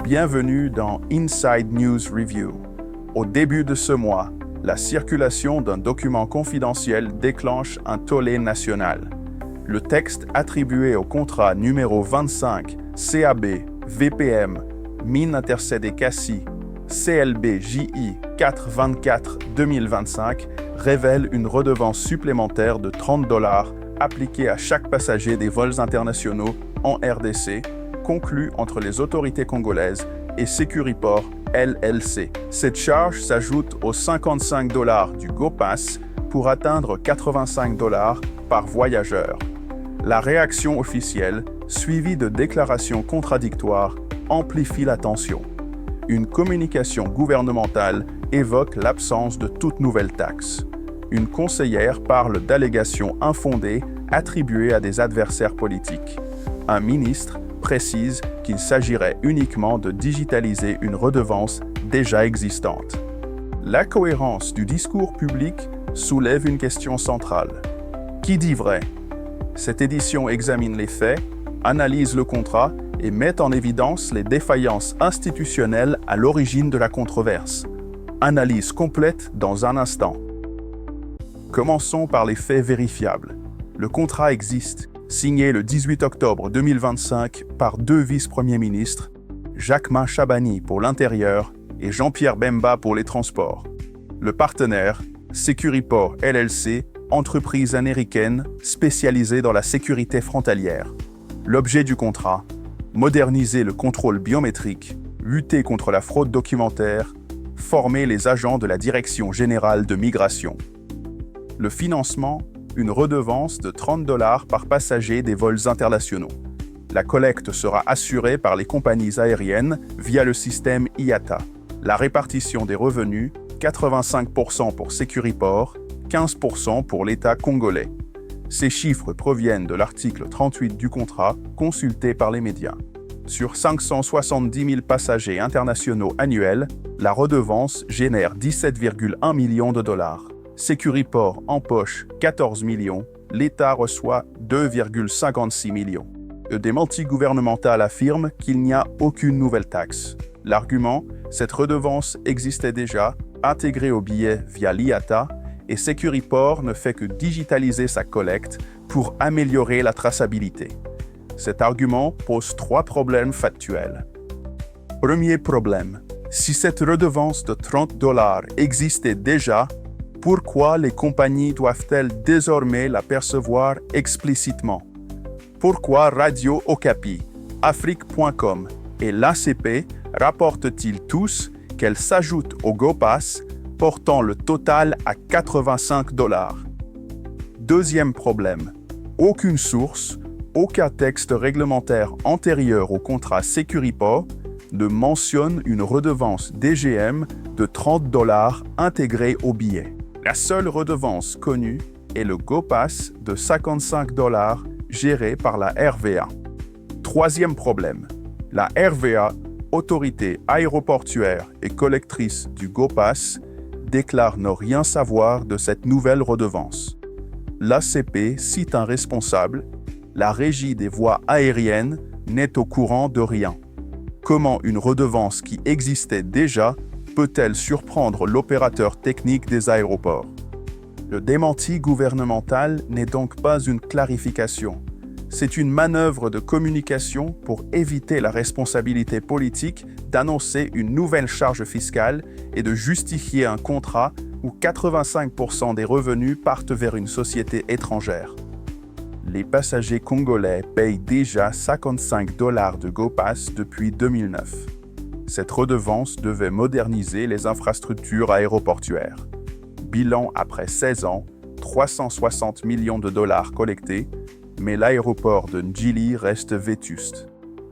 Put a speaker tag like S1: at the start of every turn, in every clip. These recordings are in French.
S1: Bienvenue dans Inside News Review. Au début de ce mois, la circulation d'un document confidentiel déclenche un tollé national. Le texte attribué au contrat numéro 25 CAB VPM Mines Intercédé Cassis CLB JI 424-2025 révèle une redevance supplémentaire de $30 appliquée à chaque passager des vols internationaux en RDC, conclu entre les autorités congolaises et Securiport LLC. Cette charge s'ajoute aux $55 du GoPass pour atteindre $85 par voyageur. La réaction officielle, suivie de déclarations contradictoires, amplifie la tension. Une communication gouvernementale évoque l'absence de toute nouvelle taxe. Une conseillère parle d'allégations infondées attribuées à des adversaires politiques. Un ministre précise qu'il s'agirait uniquement de digitaliser une redevance déjà existante. La cohérence du discours public soulève une question centrale. Qui dit vrai? Cette édition examine les faits, analyse le contrat et met en évidence les défaillances institutionnelles à l'origine de la controverse. Analyse complète dans un instant. Commençons par les faits vérifiables. Le contrat existe, signé le 18 octobre 2025 par deux vice-premiers ministres, Jacquemain Chabani pour l'intérieur et Jean-Pierre Bemba pour les transports. Le partenaire, Securiport LLC, entreprise américaine spécialisée dans la sécurité frontalière. L'objet du contrat, moderniser le contrôle biométrique, lutter contre la fraude documentaire, former les agents de la Direction générale de migration. Le financement, une redevance de $30 par passager des vols internationaux. La collecte sera assurée par les compagnies aériennes via le système IATA. La répartition des revenus, 85% pour Securiport, 15% pour l'État congolais. Ces chiffres proviennent de l'article 38 du contrat consulté par les médias. Sur 570 000 passagers internationaux annuels, la redevance génère $17,1 millions. Securiport empoche 14 millions, l'État reçoit 2,56 millions. Le démenti gouvernemental affirme qu'il n'y a aucune nouvelle taxe. L'argument, cette redevance existait déjà, intégrée au billet via l'IATA, et Securiport ne fait que digitaliser sa collecte pour améliorer la traçabilité. Cet argument pose trois problèmes factuels. Premier problème, si cette redevance de $30 existait déjà, pourquoi les compagnies doivent-elles désormais la percevoir explicitement? Pourquoi Radio Okapi, Afrique.com et l'ACP rapportent-ils tous qu'elles s'ajoutent au GoPass, portant le total à $85? Deuxième problème, aucune source, aucun texte réglementaire antérieur au contrat Securiport ne mentionne une redevance DGM de $30 intégrée au billet. La seule redevance connue est le GoPass de $55 géré par la RVA. Troisième problème, la RVA, autorité aéroportuaire et collectrice du GoPass, déclare ne rien savoir de cette nouvelle redevance. L'ACP cite un responsable, la Régie des voies aériennes n'est au courant de rien. Comment une redevance qui existait déjà peut-elle surprendre l'opérateur technique des aéroports? Le démenti gouvernemental n'est donc pas une clarification. C'est une manœuvre de communication pour éviter la responsabilité politique d'annoncer une nouvelle charge fiscale et de justifier un contrat où 85% des revenus partent vers une société étrangère. Les passagers congolais payent déjà $55 de GoPass depuis 2009. Cette redevance devait moderniser les infrastructures aéroportuaires. Bilan après 16 ans, $360 millions collectés, mais l'aéroport de Ndjili reste vétuste.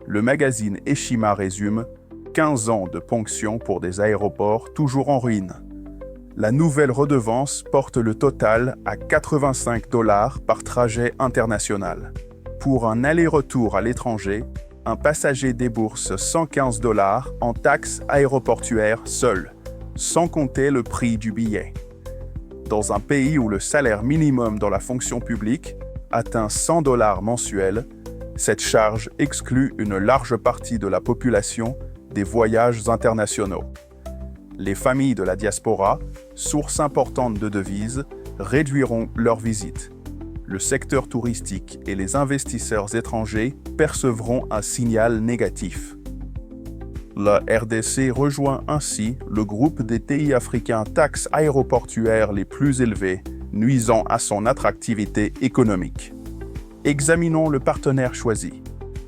S1: Le magazine Eshima résume 15 ans de ponction pour des aéroports toujours en ruine. La nouvelle redevance porte le total à $85 par trajet international. Pour un aller-retour à l'étranger, un passager débourse $115 en taxes aéroportuaires seul, sans compter le prix du billet. Dans un pays où le salaire minimum dans la fonction publique atteint $100 mensuels, cette charge exclut une large partie de la population des voyages internationaux. Les familles de la diaspora, source importante de devises, réduiront leurs visites. Le secteur touristique et les investisseurs étrangers percevront un signal négatif. La RDC rejoint ainsi le groupe des pays africains taxes aéroportuaires les plus élevées, nuisant à son attractivité économique. Examinons le partenaire choisi.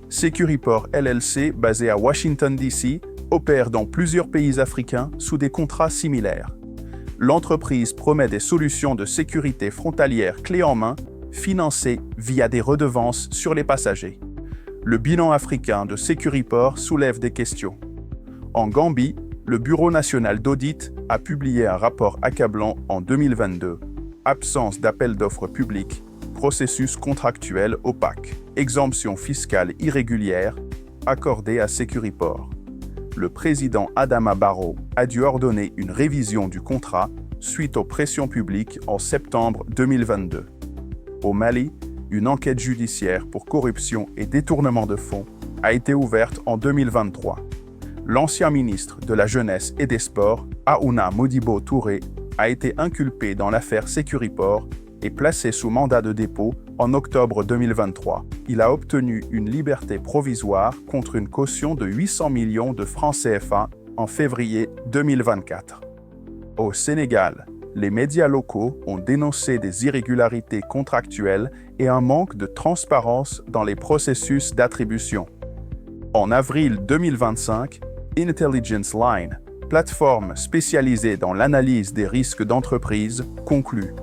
S1: Securiport LLC, basé à Washington, D.C., opère dans plusieurs pays africains sous des contrats similaires. L'entreprise promet des solutions de sécurité frontalière clés en main, financées via des redevances sur les passagers. Le bilan africain de Securiport soulève des questions. En Gambie, le Bureau national d'audit a publié un rapport accablant en 2022. Absence d'appel d'offres publics, processus contractuel opaque, exemption fiscale irrégulière accordée à Securiport. Le président Adama Barrow a dû ordonner une révision du contrat suite aux pressions publiques en septembre 2022. Au Mali, une enquête judiciaire pour corruption et détournement de fonds a été ouverte en 2023. L'ancien ministre de la Jeunesse et des Sports, Aouna Modibo Touré, a été inculpé dans l'affaire Securiport et placé sous mandat de dépôt en octobre 2023. Il a obtenu une liberté provisoire contre une caution de 800 millions de francs CFA en février 2024. Au Sénégal, les médias locaux ont dénoncé des irrégularités contractuelles et un manque de transparence dans les processus d'attribution. En avril 2025, Intelligence Line, plateforme spécialisée dans l'analyse des risques d'entreprise, conclut: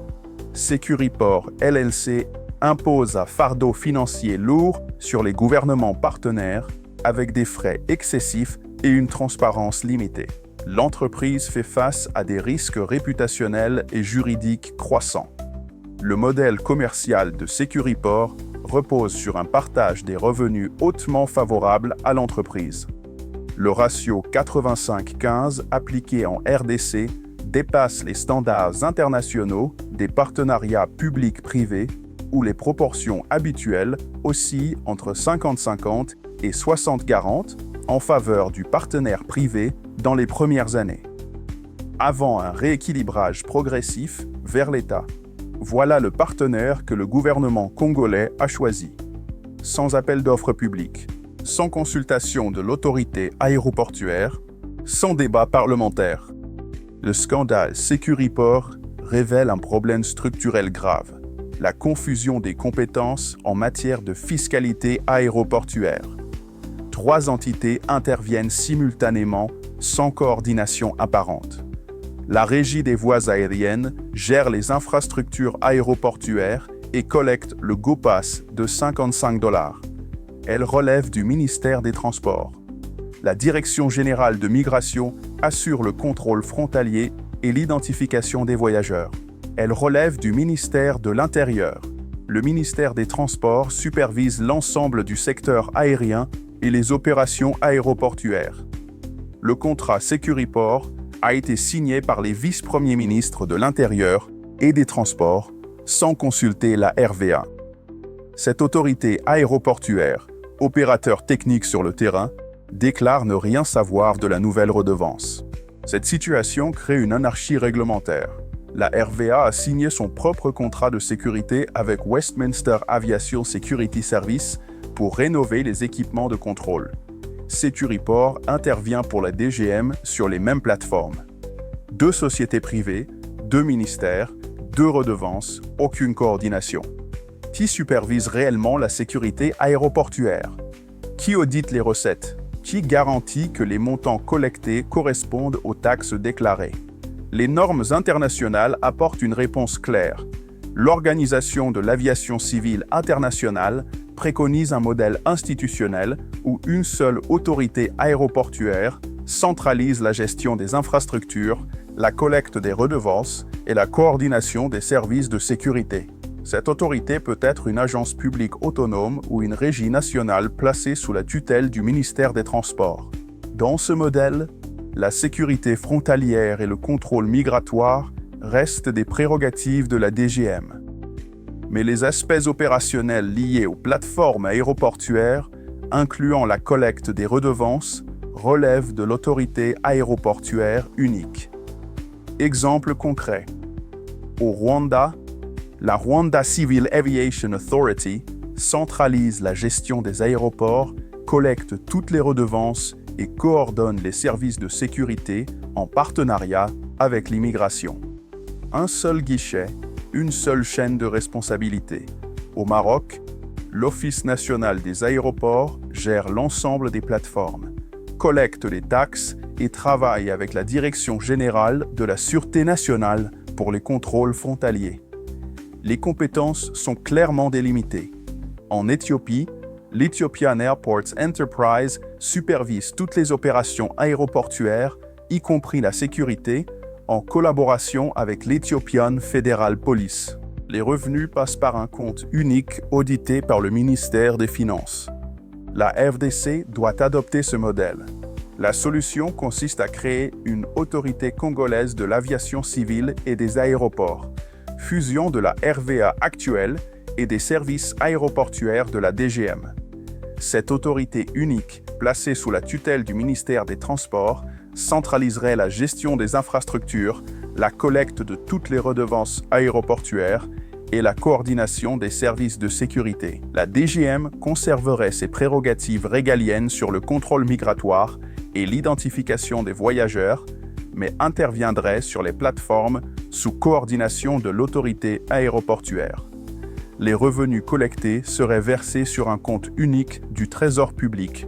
S1: Securiport LLC impose un fardeau financier lourd sur les gouvernements partenaires avec des frais excessifs et une transparence limitée. L'entreprise fait face à des risques réputationnels et juridiques croissants. Le modèle commercial de Securiport repose sur un partage des revenus hautement favorable à l'entreprise. Le ratio 85-15 appliqué en RDC dépasse les standards internationaux des partenariats publics-privés où les proportions habituelles oscillent entre 50-50 et 60-40 en faveur du partenaire privé dans les premières années. Avant un rééquilibrage progressif vers l'État, voilà le partenaire que le gouvernement congolais a choisi. Sans appel d'offres public, sans consultation de l'autorité aéroportuaire, sans débat parlementaire. Le scandale Securiport révèle un problème structurel grave, la confusion des compétences en matière de fiscalité aéroportuaire. 3 entités interviennent simultanément sans coordination apparente. La Régie des voies aériennes gère les infrastructures aéroportuaires et collecte le GoPass de $55. Elle relève du ministère des Transports. La Direction générale de migration assure le contrôle frontalier et l'identification des voyageurs. Elle relève du ministère de l'Intérieur. Le ministère des Transports supervise l'ensemble du secteur aérien et les opérations aéroportuaires. Le contrat Securiport a été signé par les vice-premiers ministres de l'Intérieur et des Transports sans consulter la RVA. Cette autorité aéroportuaire, opérateur technique sur le terrain, déclare ne rien savoir de la nouvelle redevance. Cette situation crée une anarchie réglementaire. La RVA a signé son propre contrat de sécurité avec Westminster Aviation Security Service pour rénover les équipements de contrôle. Securiport intervient pour la DGM sur les mêmes plateformes. 2 sociétés privées, 2 ministères, 2 redevances, aucune coordination. Qui supervise réellement la sécurité aéroportuaire? Qui audite les recettes? Qui garantit que les montants collectés correspondent aux taxes déclarées? Les normes internationales apportent une réponse claire. L'Organisation de l'aviation civile internationale préconise un modèle institutionnel où une seule autorité aéroportuaire centralise la gestion des infrastructures, la collecte des redevances et la coordination des services de sécurité. Cette autorité peut être une agence publique autonome ou une régie nationale placée sous la tutelle du ministère des Transports. Dans ce modèle, la sécurité frontalière et le contrôle migratoire restent des prérogatives de la DGM. Mais les aspects opérationnels liés aux plateformes aéroportuaires, incluant la collecte des redevances, relève de l'autorité aéroportuaire unique. Exemple concret. Au Rwanda, la Rwanda Civil Aviation Authority centralise la gestion des aéroports, collecte toutes les redevances et coordonne les services de sécurité en partenariat avec l'immigration. Un seul guichet, une seule chaîne de responsabilité. Au Maroc, l'Office national des aéroports gère l'ensemble des plateformes, collecte les taxes et travaille avec la Direction générale de la Sûreté nationale pour les contrôles frontaliers. Les compétences sont clairement délimitées. En Éthiopie, l'Ethiopian Airports Enterprise supervise toutes les opérations aéroportuaires, y compris la sécurité, en collaboration avec l'Ethiopian Federal Police. Les revenus passent par un compte unique audité par le ministère des Finances. La RDC doit adopter ce modèle. La solution consiste à créer une autorité congolaise de l'aviation civile et des aéroports, fusion de la RVA actuelle et des services aéroportuaires de la DGM. Cette autorité unique, placée sous la tutelle du ministère des Transports, centraliserait la gestion des infrastructures, la collecte de toutes les redevances aéroportuaires et la coordination des services de sécurité. La DGM conserverait ses prérogatives régaliennes sur le contrôle migratoire et l'identification des voyageurs, mais interviendrait sur les plateformes sous coordination de l'autorité aéroportuaire. Les revenus collectés seraient versés sur un compte unique du Trésor public,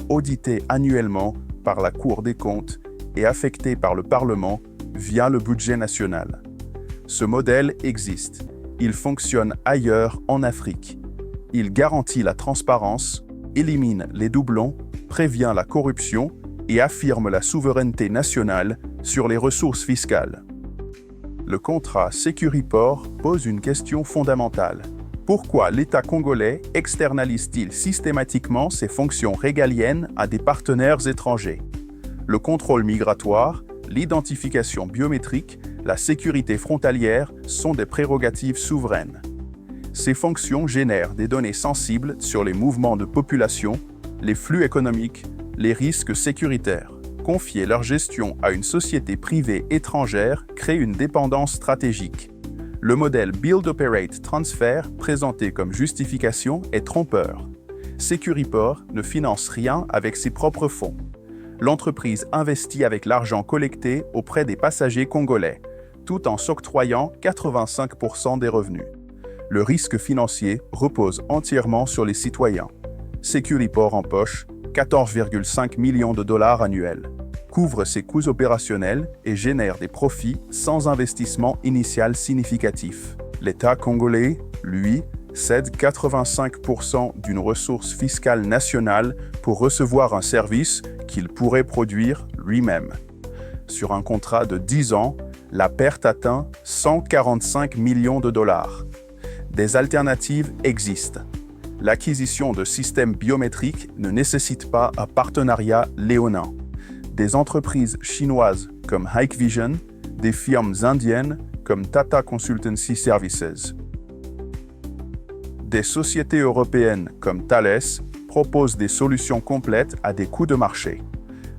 S1: audité annuellement par la Cour des comptes et affecté par le Parlement via le budget national. Ce modèle existe. Il fonctionne ailleurs en Afrique. Il garantit la transparence, élimine les doublons, prévient la corruption et affirme la souveraineté nationale sur les ressources fiscales. Le contrat Securiport pose une question fondamentale. Pourquoi l'État congolais externalise-t-il systématiquement ses fonctions régaliennes à des partenaires étrangers? Le contrôle migratoire, l'identification biométrique, la sécurité frontalière sont des prérogatives souveraines. Ces fonctions génèrent des données sensibles sur les mouvements de population, les flux économiques, les risques sécuritaires. Confier leur gestion à une société privée étrangère crée une dépendance stratégique. Le modèle Build Operate Transfer présenté comme justification est trompeur. Securiport ne finance rien avec ses propres fonds. L'entreprise investit avec l'argent collecté auprès des passagers congolais, tout en s'octroyant 85% des revenus. Le risque financier repose entièrement sur les citoyens. Securiport empoche 14,5 millions de dollars annuels, couvre ses coûts opérationnels et génère des profits sans investissement initial significatif. L'État congolais, lui, cède 85% d'une ressource fiscale nationale pour recevoir un service qu'il pourrait produire lui-même. Sur un contrat de 10 ans, la perte atteint 145 millions de dollars. Des alternatives existent. L'acquisition de systèmes biométriques ne nécessite pas un partenariat léonin. Des entreprises chinoises comme Hikvision, des firmes indiennes comme Tata Consultancy Services. Des sociétés européennes comme Thales proposent des solutions complètes à des coûts de marché.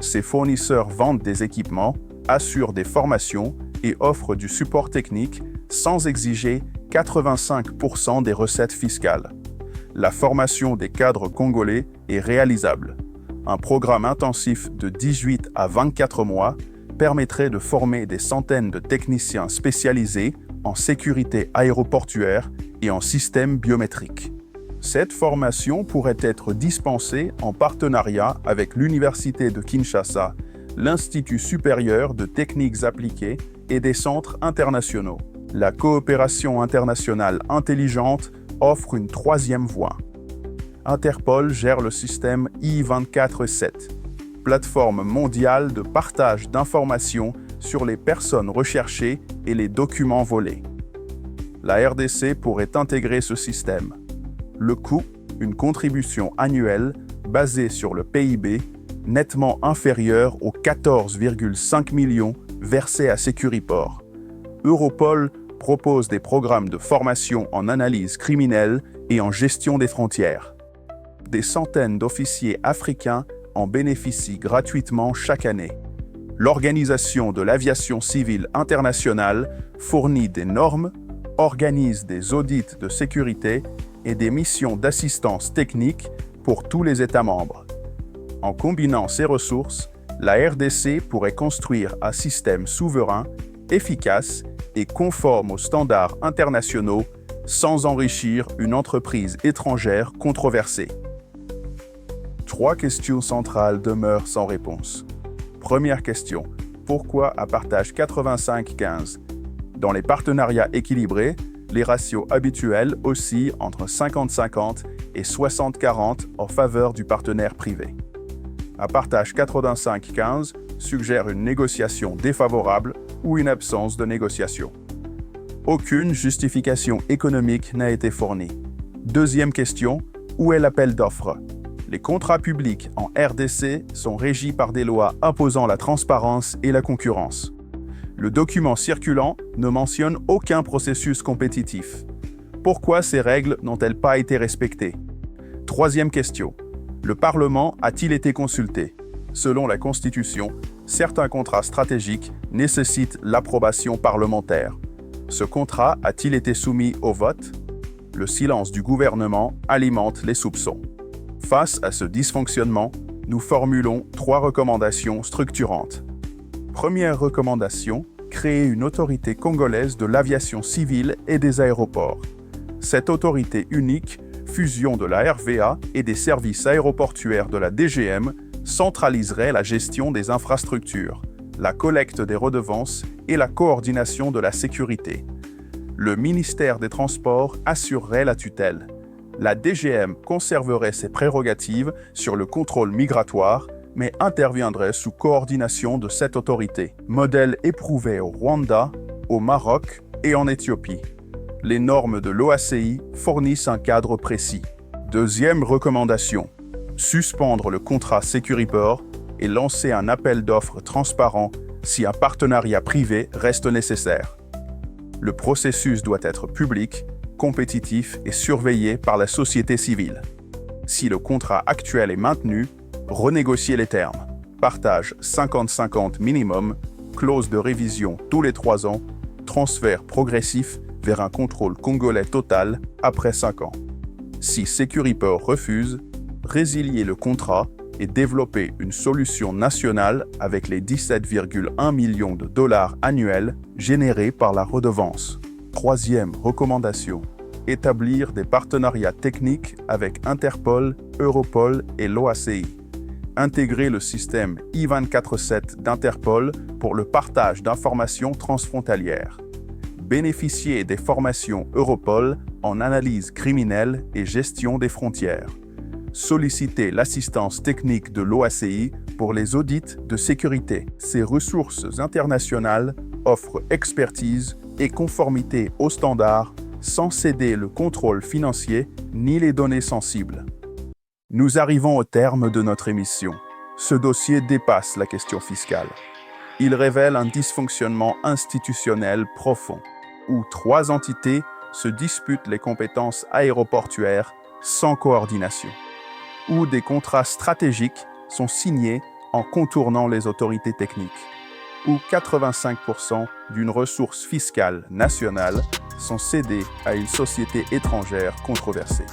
S1: Ces fournisseurs vendent des équipements, assurent des formations et offrent du support technique sans exiger 85% des recettes fiscales. La formation des cadres congolais est réalisable. Un programme intensif de 18 à 24 mois permettrait de former des centaines de techniciens spécialisés en sécurité aéroportuaire et en systèmes biométriques. Cette formation pourrait être dispensée en partenariat avec l'Université de Kinshasa, l'Institut supérieur de techniques appliquées et des centres internationaux. La coopération internationale intelligente offre une troisième voie. Interpol gère le système I-24/7, plateforme mondiale de partage d'informations sur les personnes recherchées et les documents volés. La RDC pourrait intégrer ce système. Le coût, une contribution annuelle basée sur le PIB, nettement inférieure aux 14,5 millions versés à Securiport. Europol propose des programmes de formation en analyse criminelle et en gestion des frontières. Des centaines d'officiers africains en bénéficient gratuitement chaque année. L'Organisation de l'aviation civile internationale fournit des normes, organise des audits de sécurité et des missions d'assistance technique pour tous les États membres. En combinant ces ressources, la RDC pourrait construire un système souverain, efficace et conforme aux standards internationaux sans enrichir une entreprise étrangère controversée. 3 questions centrales demeurent sans réponse. Première question. Pourquoi un partage 85-15 ? Dans les partenariats équilibrés, les ratios habituels oscillent entre 50-50 et 60-40 en faveur du partenaire privé. Un partage 85-15 suggère une négociation défavorable ou une absence de négociation. Aucune justification économique n'a été fournie. Deuxième question. Où est l'appel d'offres ? Les contrats publics en RDC sont régis par des lois imposant la transparence et la concurrence. Le document circulant ne mentionne aucun processus compétitif. Pourquoi ces règles n'ont-elles pas été respectées ? Troisième question. Le Parlement a-t-il été consulté ? Selon la Constitution, certains contrats stratégiques nécessitent l'approbation parlementaire. Ce contrat a-t-il été soumis au vote ? Le silence du gouvernement alimente les soupçons. Face à ce dysfonctionnement, nous formulons 3 recommandations structurantes. Première recommandation, créer une autorité congolaise de l'aviation civile et des aéroports. Cette autorité unique, fusion de la RVA et des services aéroportuaires de la DGM, centraliserait la gestion des infrastructures, la collecte des redevances et la coordination de la sécurité. Le ministère des Transports assurerait la tutelle. La DGM conserverait ses prérogatives sur le contrôle migratoire, mais interviendrait sous coordination de cette autorité. Modèle éprouvé au Rwanda, au Maroc et en Éthiopie. Les normes de l'OACI fournissent un cadre précis. Deuxième recommandation, suspendre le contrat Securiport et lancer un appel d'offres transparent si un partenariat privé reste nécessaire. Le processus doit être public, compétitif et surveillé par la société civile. Si le contrat actuel est maintenu, renégocier les termes. Partage 50-50 minimum, clause de révision tous les 3 ans, transfert progressif vers un contrôle congolais total après 5 ans. Si Securiport refuse, résilier le contrat et développer une solution nationale avec les 17,1 millions de dollars annuels générés par la redevance. Troisième recommandation, établir des partenariats techniques avec Interpol, Europol et l'OACI. Intégrer le système I-24/7 d'Interpol pour le partage d'informations transfrontalières. Bénéficier des formations Europol en analyse criminelle et gestion des frontières. Solliciter l'assistance technique de l'OACI pour les audits de sécurité. Ces ressources internationales offrent expertise et conformité aux standards sans céder le contrôle financier ni les données sensibles. Nous arrivons au terme de notre émission. Ce dossier dépasse la question fiscale. Il révèle un dysfonctionnement institutionnel profond, où 3 entités se disputent les compétences aéroportuaires sans coordination, où des contrats stratégiques sont signés en contournant les autorités techniques, où 85% d'une ressource fiscale nationale sont cédés à une société étrangère controversée.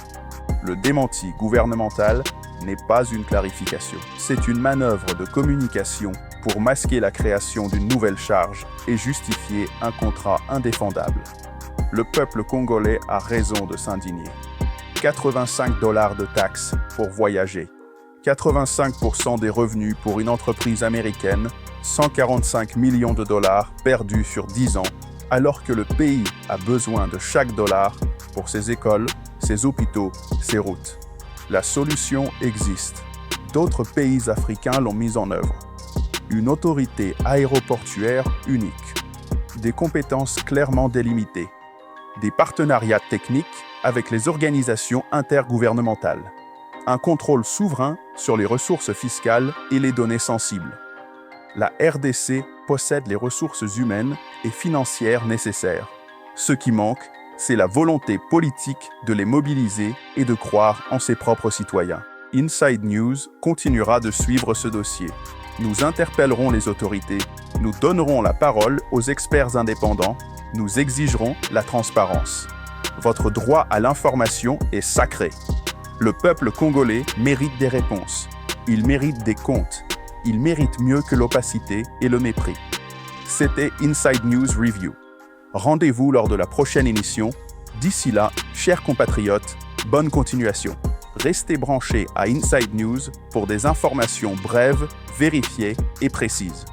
S1: Le démenti gouvernemental n'est pas une clarification. C'est une manœuvre de communication pour masquer la création d'une nouvelle charge et justifier un contrat indéfendable. Le peuple congolais a raison de s'indigner. 85 $ de taxes pour voyager. 85% des revenus pour une entreprise américaine, 145 millions de dollars perdus sur 10 ans, alors que le pays a besoin de chaque dollar pour ses écoles, ses hôpitaux, ses routes. La solution existe. D'autres pays africains l'ont mise en œuvre. Une autorité aéroportuaire unique. Des compétences clairement délimitées. Des partenariats techniques avec les organisations intergouvernementales. Un contrôle souverain sur les ressources fiscales et les données sensibles. La RDC possède les ressources humaines et financières nécessaires. Ce qui manque, c'est la volonté politique de les mobiliser et de croire en ses propres citoyens. Inside News continuera de suivre ce dossier. Nous interpellerons les autorités, nous donnerons la parole aux experts indépendants, nous exigerons la transparence. Votre droit à l'information est sacré. Le peuple congolais mérite des réponses. Il mérite des comptes. Il mérite mieux que l'opacité et le mépris. C'était Inside News Review. Rendez-vous lors de la prochaine émission. D'ici là, chers compatriotes, bonne continuation. Restez branchés à Inside News pour des informations brèves, vérifiées et précises.